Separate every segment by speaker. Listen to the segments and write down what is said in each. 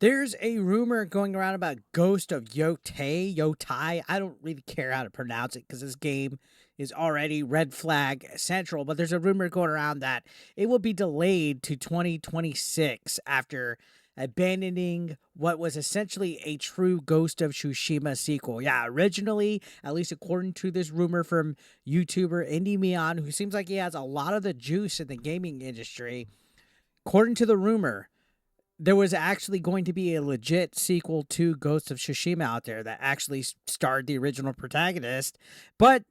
Speaker 1: There's a rumor going around about Ghost of Yōtei. I don't really care how to pronounce it because this game is already red flag central. But there's a rumor going around that it will be delayed to 2026 after abandoning what was essentially a true Ghost of Tsushima sequel. Yeah, originally, at least according to this rumor from YouTuber Indie Mion, who seems like he has a lot of the juice in the gaming industry. According to the rumor, there was actually going to be a legit sequel to Ghost of Tsushima out there that actually starred the original protagonist, but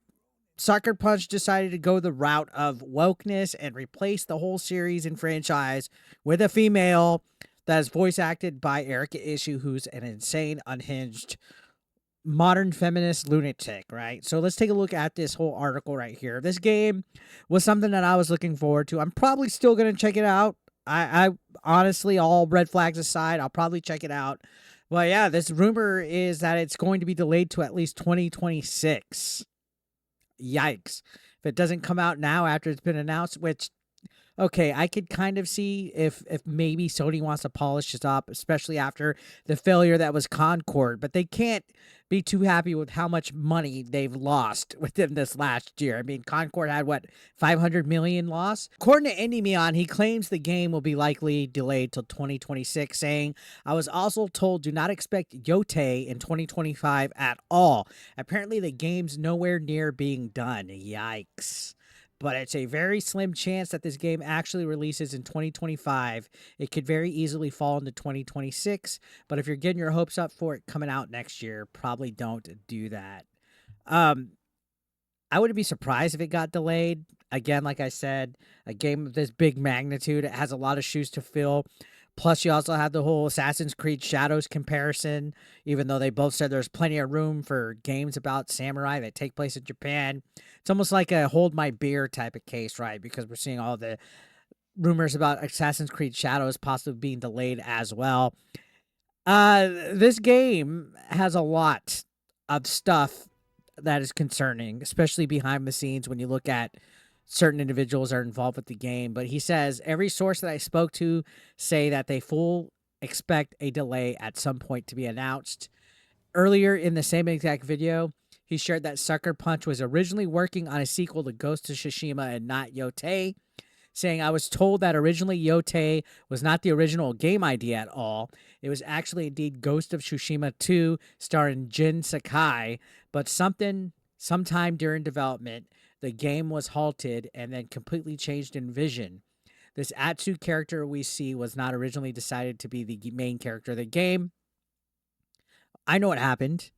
Speaker 1: Sucker Punch decided to go the route of wokeness and replace the whole series and franchise with a female that is voice acted by Erica Issue, who's an insane, unhinged, modern feminist lunatic, right? So let's take a look at this whole article right here. This game was something that I was looking forward to. I'm probably still going to check it out. I honestly, all red flags aside, I'll probably check it out. But yeah, this rumor is that it's going to be delayed to at least 2026. Yikes. If it doesn't come out now after it's been announced, which, okay, I could kind of see if maybe Sony wants to polish this up, especially after the failure that was Concord, but they can't be too happy with how much money they've lost within this last year. I mean, Concord had what, 500 million loss? According to Indie Mion, he claims the game will be likely delayed till 2026, saying, I was also told do not expect Yōtei in 2025 at all. Apparently the game's nowhere near being done. Yikes. But it's a very slim chance that this game actually releases in 2025. It could very easily fall into 2026, but if you're getting your hopes up for it coming out next year, probably don't do that. I wouldn't be surprised if it got delayed. Again, like I said, a game of this big magnitude, it has a lot of shoes to fill. Plus, you also have the whole Assassin's Creed Shadows comparison, even though they both said there's plenty of room for games about samurai that take place in Japan. It's almost like a hold my beer type of case, right? Because we're seeing all the rumors about Assassin's Creed Shadows possibly being delayed as well. This game has a lot of stuff that is concerning, especially behind the scenes when you look at certain individuals are involved with the game. But he says every source that I spoke to say that they full expect a delay at some point to be announced. Earlier in the same exact video, he shared that Sucker Punch was originally working on a sequel to Ghost of Tsushima and not Yōtei, saying, I was told that originally Yōtei was not the original game idea at all. It was actually indeed Ghost of Tsushima 2 starring Jin Sakai, but sometime during development, the game was halted and then completely changed in vision. This Atsu character we see was not originally decided to be the main character of the game. I know what happened.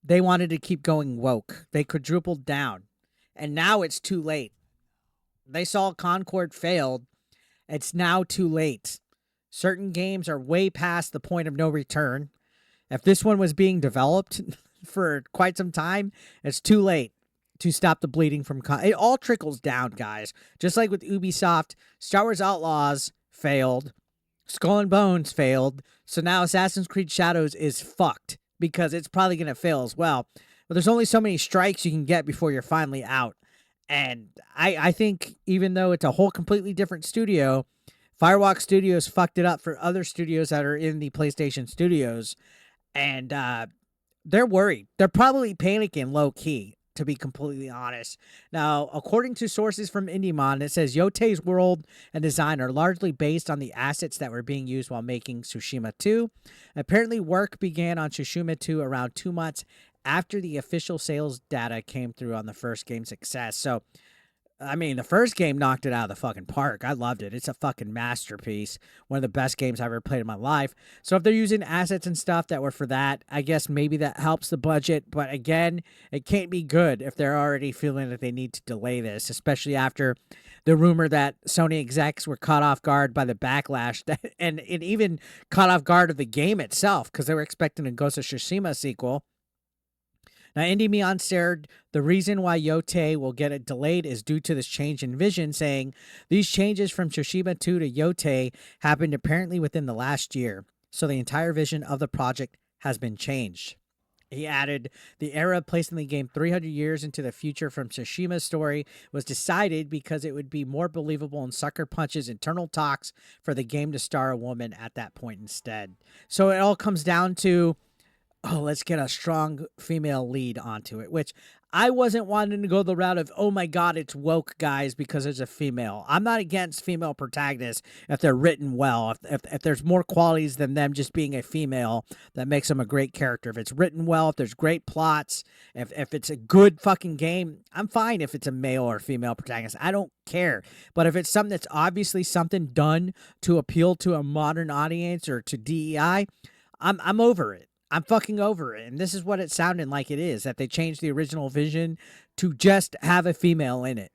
Speaker 1: They wanted to keep going woke. They quadrupled down. And now it's too late. They saw Concord failed. It's now too late. Certain games are way past the point of no return. If this one was being developed for quite some time, it's too late to stop the bleeding from it all trickles down, guys. Just like with Ubisoft, Star Wars Outlaws failed, Skull and Bones failed, so now Assassin's Creed Shadows is fucked because it's probably going to fail as well. But there's only so many strikes you can get before you're finally out. And I think even though it's a whole completely different studio, Firewalk Studios fucked it up for other studios that are in the PlayStation studios. And they're worried. They're probably panicking low-key, to be completely honest. Now, according to sources from IndieMon, it says Yotei's world and design are largely based on the assets that were being used while making Tsushima 2. Apparently, work began on Tsushima 2 around 2 months after the official sales data came through on the first game's success. So, I mean, the first game knocked it out of the fucking park. I loved it. It's a fucking masterpiece. One of the best games I've ever played in my life. So if they're using assets and stuff that were for that, I guess maybe that helps the budget. But again, it can't be good if they're already feeling that they need to delay this, especially after the rumor that Sony execs were caught off guard by the backlash that, and it even caught off guard of the game itself because they were expecting a Ghost of Tsushima sequel. Now, Indie Mion shared the reason why Yōtei will get it delayed is due to this change in vision, saying these changes from Tsushima 2 to Yōtei happened apparently within the last year, so the entire vision of the project has been changed. He added, the era placing the game 300 years into the future from Tsushima's story was decided because it would be more believable in Sucker Punch's internal talks for the game to star a woman at that point instead. So it all comes down to, oh, let's get a strong female lead onto it, which I wasn't wanting to go the route of, oh my God, it's woke, guys, because it's a female. I'm not against female protagonists if they're written well, if there's more qualities than them just being a female that makes them a great character. If it's written well, if there's great plots, if it's a good fucking game, I'm fine if it's a male or female protagonist. I don't care. But if it's something that's obviously something done to appeal to a modern audience or to DEI, I'm over it. I'm fucking over it. And this is what it sounded like it is, that they changed the original vision to just have a female in it.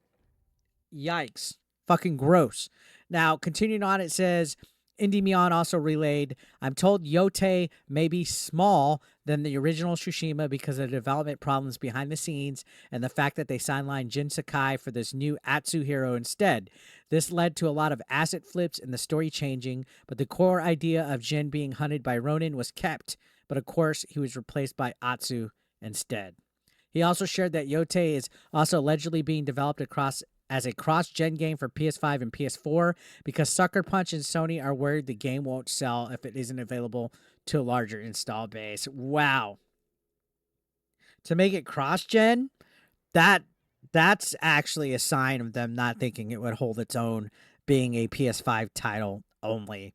Speaker 1: Yikes. Fucking gross. Now, continuing on, it says, Indy Mion also relayed, I'm told Yōtei may be small than the original Tsushima because of the development problems behind the scenes and the fact that they sidelined Jin Sakai for this new Atsu hero instead. This led to a lot of asset flips and the story changing, but the core idea of Jin being hunted by Ronin was kept. But of course, he was replaced by Atsu instead. He also shared that Yōtei is also allegedly being developed as a cross-gen game for PS5 and PS4 because Sucker Punch and Sony are worried the game won't sell if it isn't available to a larger install base. Wow. To make it cross-gen, that's actually a sign of them not thinking it would hold its own being a PS5 title only.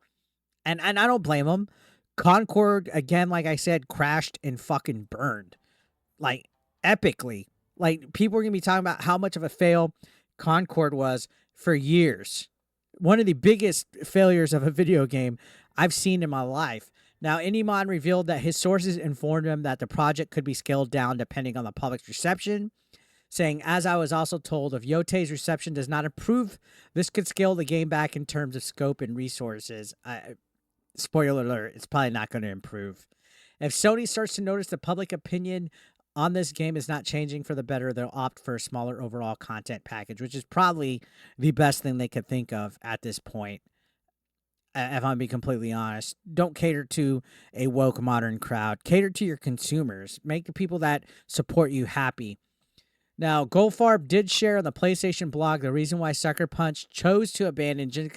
Speaker 1: And I don't blame them. Concord, again, like I said, crashed and fucking burned. Like, epically. Like, people are going to be talking about how much of a fail Concord was for years. One of the biggest failures of a video game I've seen in my life. Now, Indyman revealed that his sources informed him that the project could be scaled down depending on the public's reception, saying, as I was also told, if Yotei's reception does not improve, this could scale the game back in terms of scope and resources. Spoiler alert, it's probably not going to improve. If Sony starts to notice the public opinion on this game is not changing for the better, they'll opt for a smaller overall content package, which is probably the best thing they could think of at this point. If I'm being completely honest, don't cater to a woke modern crowd. Cater to your consumers. Make the people that support you happy. Now, Goldfarb did share on the PlayStation blog the reason why Sucker Punch chose to abandon Jin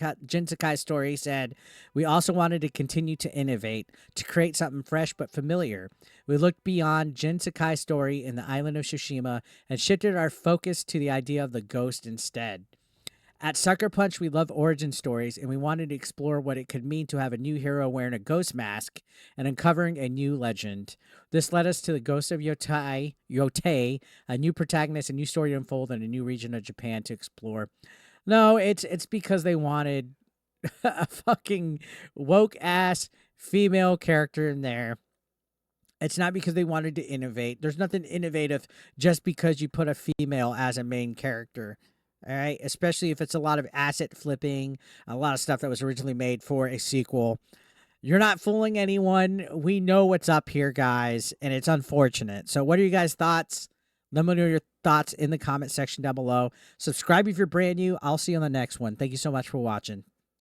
Speaker 1: Sakai's story. He said, we also wanted to continue to innovate, to create something fresh but familiar. We looked beyond Jin Sakai's story in the island of Tsushima and shifted our focus to the idea of the ghost instead. At Sucker Punch, we love origin stories, and we wanted to explore what it could mean to have a new hero wearing a ghost mask and uncovering a new legend. This led us to the Ghost of Yōtei, a new protagonist, a new story to unfold, and a new region of Japan to explore. No, it's because they wanted a fucking woke-ass female character in there. It's not because they wanted to innovate. There's nothing innovative just because you put a female as a main character. All right, especially if it's a lot of asset flipping, a lot of stuff that was originally made for a sequel. You're not fooling anyone. We know what's up here, guys, and it's unfortunate. So what are you guys' thoughts? Let me know your thoughts in the comment section down below. Subscribe if you're brand new. I'll see you on the next one. Thank you so much for watching.